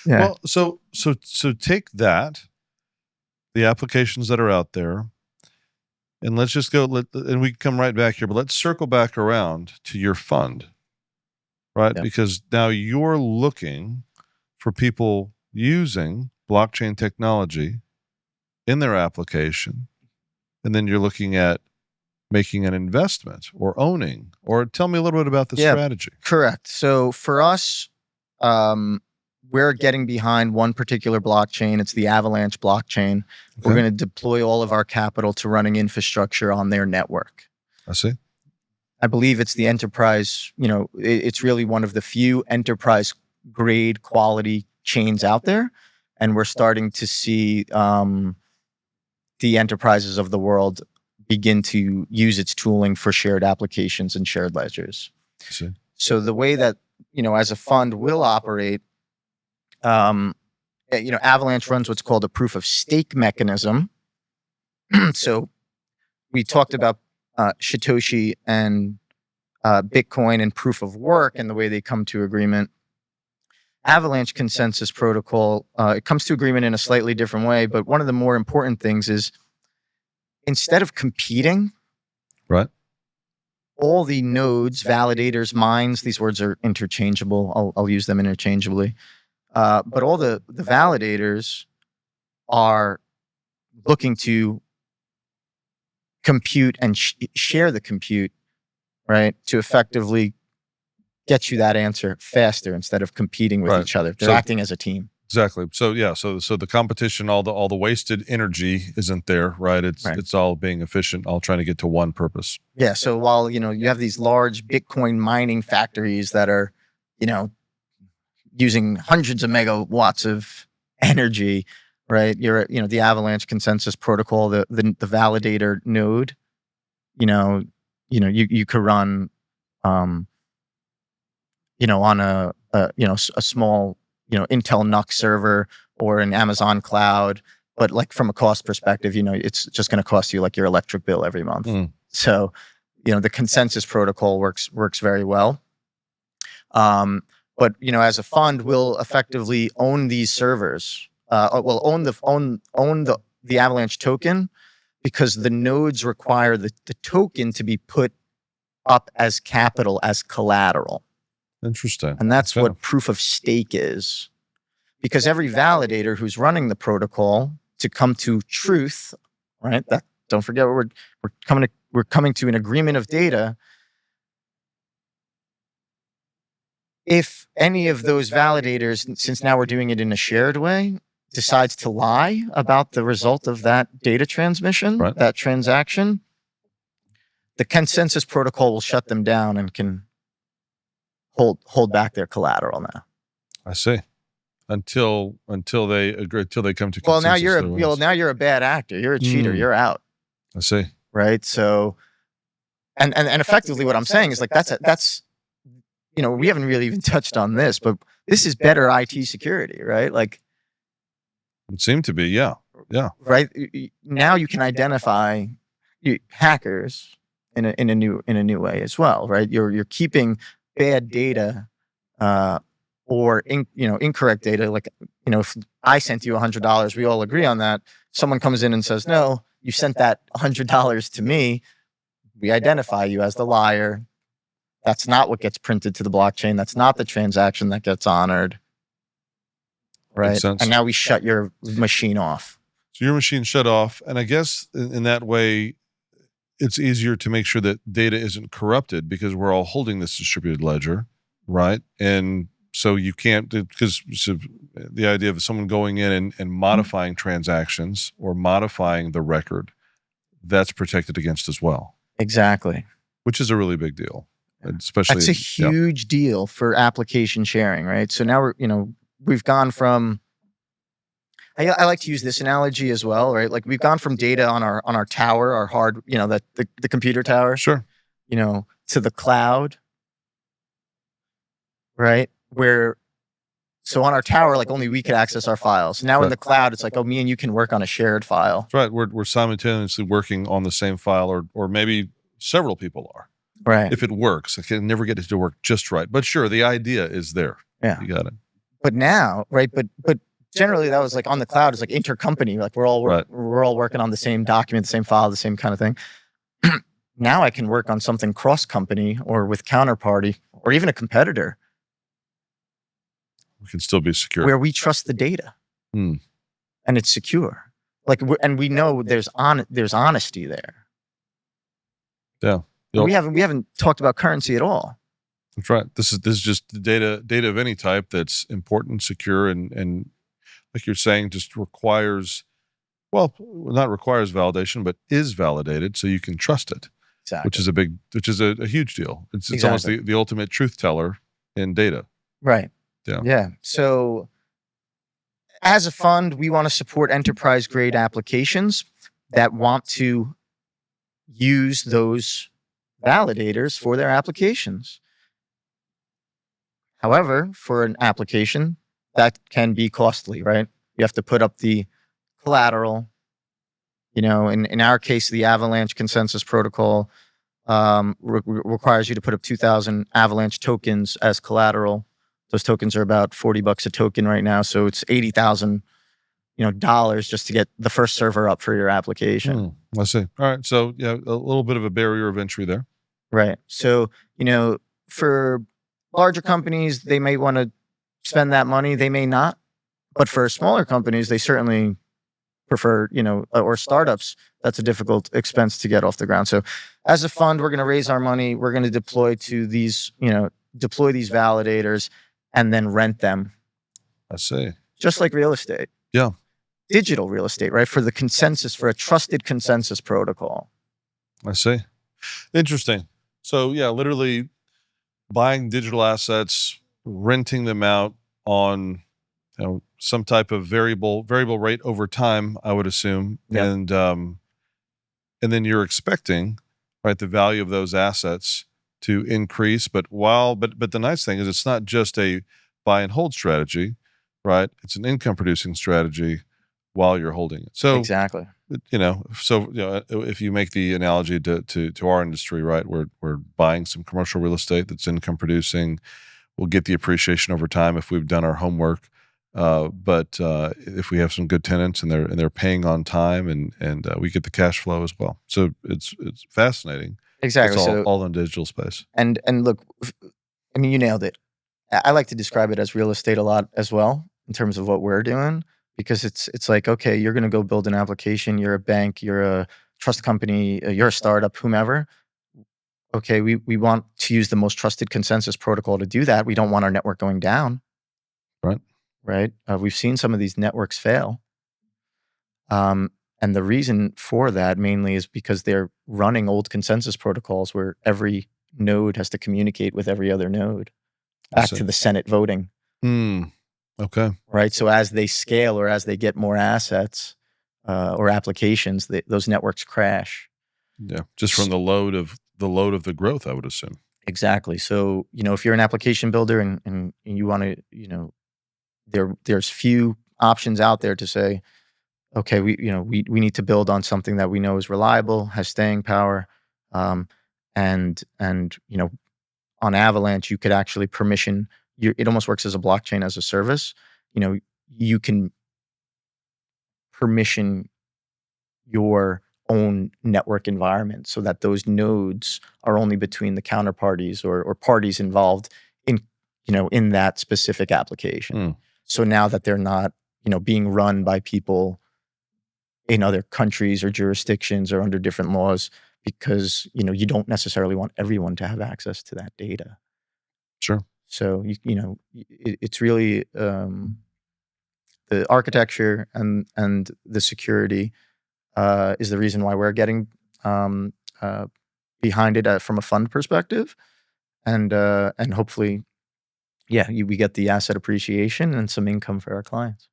Yeah. Well, so take that, the applications that are out there, and let's just go. And we can come right back here, but let's circle back around to your fund, right? Yep. Because now you're looking for people using blockchain technology in their application, and then you're looking at making an investment or owning. Or tell me a little bit about the strategy. Correct. So for us, we're getting behind one particular blockchain. It's the Avalanche blockchain. Okay. We're going to deploy all of our capital to running infrastructure on their network. I see. I believe it's the enterprise, it's really one of the few enterprise grade quality chains out there. And we're starting to see the enterprises of the world begin to use its tooling for shared applications and shared ledgers. I see. So the way that, as a fund will operate, Avalanche runs what's called a proof of stake mechanism. So we talked about Satoshi and Bitcoin and proof of work and the way they come to agreement. Avalanche consensus protocol, it comes to agreement in a slightly different way, but one of the more important things is instead of competing, right, all the nodes, validators, mines, these words are interchangeable. I'll use them interchangeably. But all the validators are looking to compute and share the compute, right, to effectively get you that answer faster instead of competing with each other. They're acting as a team. Exactly. So yeah, so the competition, all the wasted energy isn't there, right? It's all being efficient, all trying to get to one purpose. Yeah. So while you have these large Bitcoin mining factories that are, using hundreds of megawatts of energy, right? You're the Avalanche consensus protocol, the validator node, you could run on a small Intel NUC server or an Amazon cloud, but like from a cost perspective, it's just going to cost you like your electric bill every month. So the consensus protocol works very well. But as a fund, we'll effectively own these servers. We'll own the Avalanche token because the nodes require the token to be put up as capital, as collateral. Interesting. And that's what proof of stake is. Because every validator who's running the protocol to come to truth, right? Don't forget we're coming to an agreement of data. If any of those validators, since now we're doing it in a shared way, decides to lie about the result of that data transmission, that transaction, the consensus protocol will shut them down and can hold back their collateral now. I see. Until they agree, until they come to consensus. Well, now you're a bad actor. You're a cheater. You're out. I see. Right. So, and effectively, what I'm saying is like that's we haven't really even touched on this, but this is better IT security, right? Like, it seemed to be, yeah. Right now, you can identify hackers in a new way as well, right? You're keeping bad data or incorrect data. Like if I sent you $100, we all agree on that. Someone comes in and says, "No, you sent that $100 to me." We identify you as the liar. That's not what gets printed to the blockchain. That's not the transaction that gets honored, right? And now we shut your machine off. So your machine shut off, and I guess in that way, it's easier to make sure that data isn't corrupted because we're all holding this distributed ledger, right? And so you can't, because the idea of someone going in and modifying transactions or modifying the record, that's protected against as well. Exactly. Which is a really big deal. Especially, that's a huge deal for application sharing, right? So now we've gone from, I like to use this analogy as well, right? Like we've gone from data on our tower, our hard, the computer tower, sure, to the cloud, right? So on our tower, like only we could access our files. Now in the cloud, it's like, oh, me and you can work on a shared file. That's right. We're simultaneously working on the same file, or maybe several people are. Right. If it works, I can never get it to work just right. But sure, the idea is there. Yeah. You got it. but now, right? But generally that was like on the cloud. It's like intercompany. Like we're all Right. working on the same document, the same file, the same kind of thing. Now I can work on something cross company or with counterparty or even a competitor We can still be secure. where we trust the data Hmm. and it's secure. Like and we know there's honesty there. Yeah. We haven't talked about currency at all. That's right. This is just the data of any type that's important, secure, and like you're saying, just requires, well, not requires validation, but is validated, so you can trust it, Exactly. which is a huge deal. It's Exactly. almost the ultimate truth teller in data. Right. Yeah. Yeah. So as a fund, we want to support enterprise grade applications that want to use those validators for their applications. However, for an application, that can be costly, right? You have to put up the collateral. You know, in our case, the Avalanche Consensus Protocol requires you to put up 2,000 Avalanche tokens as collateral. Those tokens are about $40 a token right now, so it's $80,000, dollars just to get the first server up for your application. I see. All right, so yeah, a little bit of a barrier of entry there. Right. So for larger companies, they may want to spend that money. They may not, but for smaller companies, they certainly prefer, or startups, that's a difficult expense to get off the ground. So as a fund, we're going to raise our money. We're going to deploy these validators and then rent them. I see. Just like real estate. Yeah. Digital real estate, right? For a trusted consensus protocol. I see. Interesting. So yeah, literally buying digital assets, renting them out on some type of variable rate over time, I would assume. Yep. And then you're expecting, right, the value of those assets to increase. But the nice thing is it's not just a buy and hold strategy, right? It's an income producing strategy while you're holding it. So exactly. If you make the analogy to our industry, right, we're buying some commercial real estate that's income producing. We'll get the appreciation over time if we've done our homework. But if we have some good tenants and they're paying on time and we get the cash flow as well. So it's fascinating. Exactly. It's all in digital space. And look, I mean, you nailed it. I like to describe it as real estate a lot as well in terms of what we're doing, because it's like, okay, you're going to go build an application. You're a bank, you're a trust company, you're a startup, whomever. Okay, we want to use the most trusted consensus protocol to do that. We don't want our network going down. Right. We've seen some of these networks fail. And the reason for that mainly is because they're running old consensus protocols where every node has to communicate with every other node back to the Senate voting. Okay. Right. So as they scale or as they get more assets or applications, those networks crash. Yeah. Just from the load of the growth, I would assume. Exactly. So, if you're an application builder and you want to, there's few options out there to say, okay, we need to build on something that we know is reliable, has staying power, and on Avalanche you could actually permission. It almost works as a blockchain as a service. You can permission your own network environment so that those nodes are only between the counterparties or parties involved in that specific application. So now that they're not, being run by people in other countries or jurisdictions or under different laws, because, you don't necessarily want everyone to have access to that data. Sure. So, it's really the architecture and the security is the reason why we're getting behind it from a fund perspective. And hopefully, we get the asset appreciation and some income for our clients.